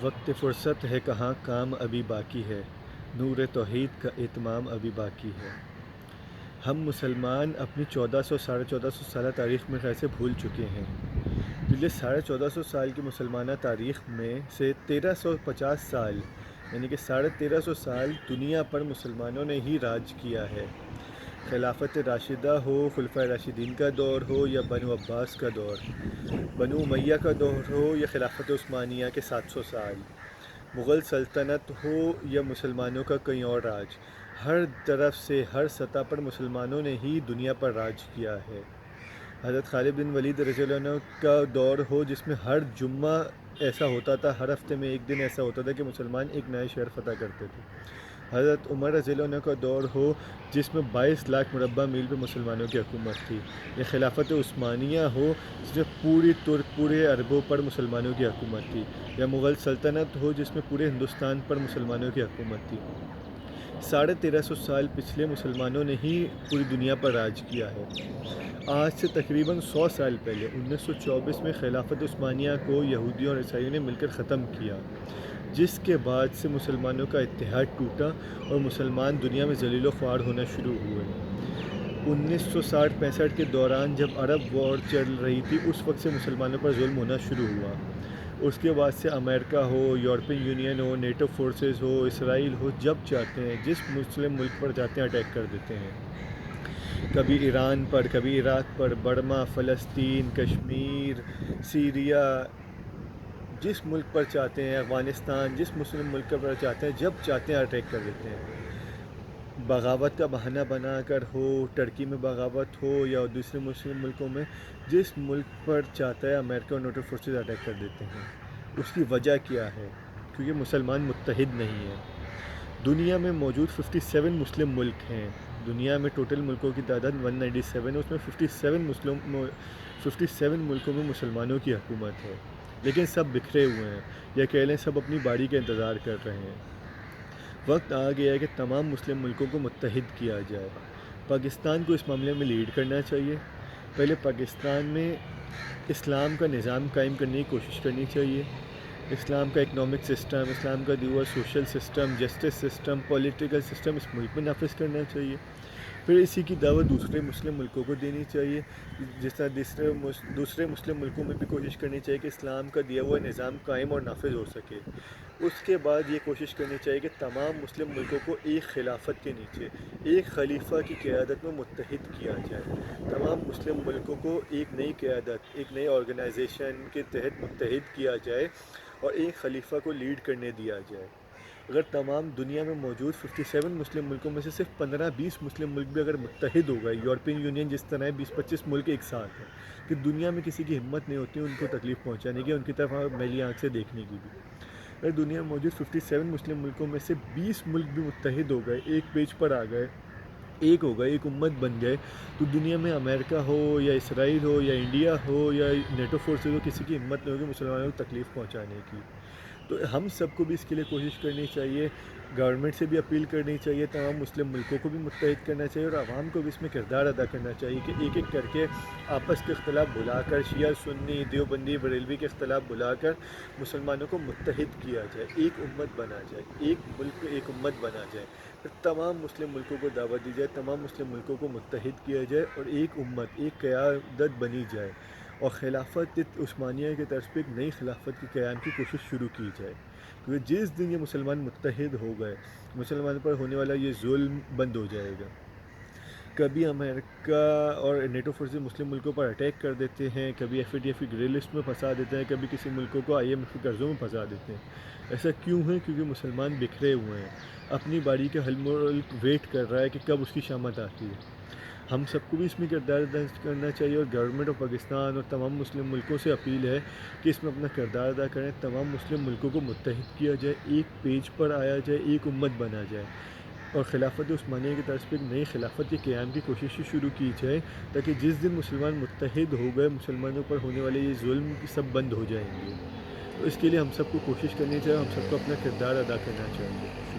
وقت فرصت ہے کہاں کام ابھی باقی ہے، نور توحید کا اتمام ابھی باقی ہے۔ ہم مسلمان اپنی 1400 سالہ تاریخ میں خیر سے بھول چکے ہیں۔ پچھلے 1450 سال کی مسلمانہ تاریخ میں سے 1350 سال یعنی کہ 1350 سال دنیا پر مسلمانوں نے ہی راج کیا ہے۔ خلافت راشدہ ہو، خلفائے راشدین کا دور ہو یا بنو عباس کا دور، بنو امیہ کا دور ہو یا خلافت عثمانیہ کے 700 سال، مغل سلطنت ہو یا مسلمانوں کا کہیں اور راج، ہر طرف سے ہر سطح پر مسلمانوں نے ہی دنیا پر راج کیا ہے۔ حضرت خالد بن ولید رضی اللہ عنہ کا دور ہو جس میں ہر جمعہ ایسا ہوتا تھا، ہر ہفتے میں ایک دن ایسا ہوتا تھا کہ مسلمان ایک نئے شہر فتح کرتے تھے۔ حضرت عمر رضی اللہ عنہ کا دور ہو جس میں 22 لاکھ مربع میل پہ مسلمانوں کی حکومت تھی، یا خلافت عثمانیہ ہو جس میں پوری ترک پورے عربوں پر مسلمانوں کی حکومت تھی، یا مغل سلطنت ہو جس میں پورے ہندوستان پر مسلمانوں کی حکومت تھی۔ 1350 سال پچھلے مسلمانوں نے ہی پوری دنیا پر راج کیا ہے۔ آج سے تقریباً 100 سال پہلے 1924 میں خلافت عثمانیہ کو یہودیوں اور عیسائیوں نے مل کر ختم کیا، جس کے بعد سے مسلمانوں کا اتحاد ٹوٹا اور مسلمان دنیا میں ذلیل و خوار ہونا شروع ہوئے۔ 1960-65 کے دوران جب عرب وار چل رہی تھی، اس وقت سے مسلمانوں پر ظلم ہونا شروع ہوا۔ اس کے بعد سے امریکہ ہو، یورپین یونین ہو، نیٹو فورسز ہو، اسرائیل ہو، جب چاہتے ہیں جس مسلم ملک پر جاتے ہیں اٹیک کر دیتے ہیں۔ کبھی ایران پر، کبھی عراق پر، برما، فلسطین، کشمیر، سیریا، جس ملک پر چاہتے ہیں، افغانستان، جس مسلم ملک پر چاہتے ہیں جب چاہتے ہیں اٹیک کر دیتے ہیں۔ بغاوت کا بہانہ بنا کر ہو، ترکی میں بغاوت ہو یا دوسرے مسلم ملکوں میں، جس ملک پر چاہتا ہے امریکہ اور نیٹو فورسز اٹیک کر دیتے ہیں۔ اس کی وجہ کیا ہے؟ کیونکہ مسلمان متحد نہیں ہیں۔ دنیا میں موجود 57 مسلم ملک ہیں۔ دنیا میں ٹوٹل ملکوں کی تعداد 197 ہے، اس میں 57 ملکوں میں مسلمانوں کی حکومت ہے، لیکن سب بکھرے ہوئے ہیں، یا کہہ لیں سب اپنی باری کا انتظار کر رہے ہیں۔ وقت آ گیا ہے کہ تمام مسلم ملکوں کو متحد کیا جائے۔ پاکستان کو اس معاملے میں لیڈ کرنا چاہیے۔ پہلے پاکستان میں اسلام کا نظام قائم کرنے کی کوشش کرنی چاہیے۔ اسلام کا اکنامک سسٹم، اسلام کا دیا ہوا social system, justice system, political system اس ملک میں نافذ کرنا چاہیے۔ پھر اسی کی دعوت دوسرے مسلم ملکوں کو دینی چاہیے، جس طرح دوسرے مسلم ملکوں میں بھی کوشش کرنی چاہیے کہ اسلام کا دیا ہوا نظام قائم اور نافذ ہو سکے۔ اس کے بعد یہ کوشش کرنی چاہیے کہ تمام مسلم ملکوں کو ایک خلافت کے نیچے ایک خلیفہ کی قیادت میں متحد کیا جائے۔ تمام مسلم ملکوں کو ایک نئی قیادت، ایک نئی آرگنائزیشن کے تحت متحد کیا جائے اور ایک خلیفہ کو لیڈ کرنے دیا جائے۔ اگر تمام دنیا میں موجود 57 مسلم ملکوں میں سے صرف 15-20 مسلم ملک بھی اگر متحد ہو گئے، یورپین یونین جس طرح ہے 20-25 ملک ایک ساتھ ہیں، کہ دنیا میں کسی کی ہمت نہیں ہوتی ان کو تکلیف پہنچانے کی، ان کی طرف میلی آنکھ سے دیکھنے کی بھی۔ اگر دنیا میں موجود 57 مسلم ملکوں میں سے 20 ملک بھی متحد ہو گئے، ایک پیج پر آ گئے، ایک ہو گئے، ایک امت بن گئے، تو دنیا میں امریکہ ہو یا اسرائیل ہو یا انڈیا ہو یا نیٹو فورسز ہو، کسی کی ہمت نہیں ہوگی مسلمانوں کو تکلیف پہنچانے کی۔ تو ہم سب کو بھی اس کے لیے کوشش کرنی چاہیے، گورنمنٹ سے بھی اپیل کرنی چاہیے، تمام مسلم ملکوں کو بھی متحد کرنا چاہیے اور عوام کو بھی اس میں کردار ادا کرنا چاہیے کہ ایک ایک کر کے آپس کے اختلاف بھلا کر، شیعہ سنی، دیوبندی بریلوی کے اختلاف بھلا کر مسلمانوں کو متحد کیا جائے، ایک امت بنا جائے، ایک ملک ایک امت بنا جائے۔ پھر تمام مسلم ملکوں کو دعوت دی جائے، تمام مسلم ملکوں کو متحد کیا جائے اور ایک امت، ایک قیادت بنی جائے اور خلافت عثمانیہ کے طرز پہ ایک نئی خلافت کے قیام کی کوشش شروع کی جائے۔ کیونکہ جس دن یہ مسلمان متحد ہو گئے، مسلمانوں پر ہونے والا یہ ظلم بند ہو جائے گا۔ کبھی امریکہ اور نیٹو فورسز مسلم ملکوں پر اٹیک کر دیتے ہیں، کبھی ایف اے ٹی ایف کی گرے لسٹ میں پھنسا دیتے ہیں، کبھی کسی ملکوں کو آئی ایم ایف کے قرضوں میں پھنسا دیتے ہیں۔ ایسا کیوں ہے؟ کیونکہ مسلمان بکھرے ہوئے ہیں، اپنی باری کا ہر ملک ویٹ کر رہا ہے کہ کب اس کی شامت آتی ہے۔ ہم سب کو بھی اس میں کردار ادا کرنا چاہیے اور گورنمنٹ آف پاکستان اور تمام مسلم ملکوں سے اپیل ہے کہ اس میں اپنا کردار ادا کریں، تمام مسلم ملکوں کو متحد کیا جائے، ایک پیج پر آیا جائے، ایک امت بنا جائے اور خلافت عثمانیہ کی طرف پہ ایک نئی خلافت کے قیام کی کوشش شروع کی جائے، تاکہ جس دن مسلمان متحد ہو گئے، مسلمانوں پر ہونے والے یہ ظلم سب بند ہو جائیں گے۔ تو اس کے لیے ہم سب کو کوشش کرنی چاہیے، ہم سب کو اپنا کردار ادا کرنا چاہیے۔